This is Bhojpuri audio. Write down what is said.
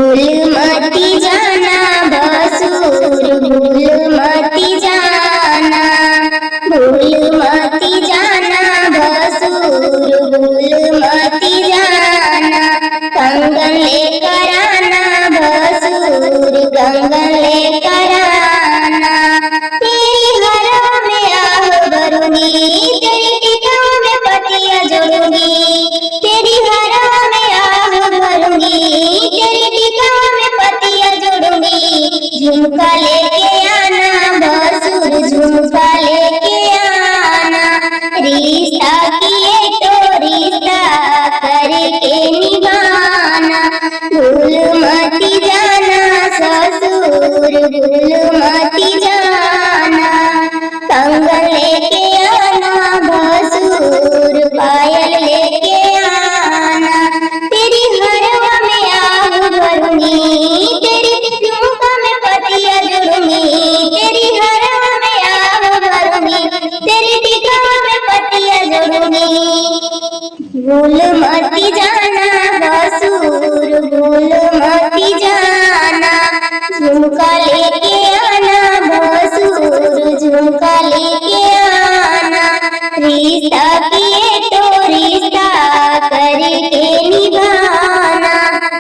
भूल मती जाना भसुर भूल मती जाना, भूल मती जाना भसुर भूल मती जाना। कंगन लेकर आना भसुर कंगन लेकर आना। तेरी हरवा में आह भरूंगी, तेरी टिकाऊ में पतिया जोड़ूंगी। तेरी हरवा में आह भरूंगी, तेरी टिकाऊ में पतिया जोड़ूंगी। झुमका लेके आना भसुर झुमका लेके आना। रिश्ता किए तो रिश्ता करके निभाना। भूल मती जाना ससुर भूल मती जाना। कंगन लेके आना भसुर पायल लेके आना। तेरी हरवा में आह भरूंगी, तेरी झुमका में पतिया जोड़ूंगी। तेरी हरवा में आह भरूंगी, तेरी टिकाऊ में पतिया जोड़ूंगी। भूल मती जाना भसुर भूल मती जाना। झुमका लेके आना भसुर झुमका लेके आना। रिश्ता किए तो रिश्ता करके निभा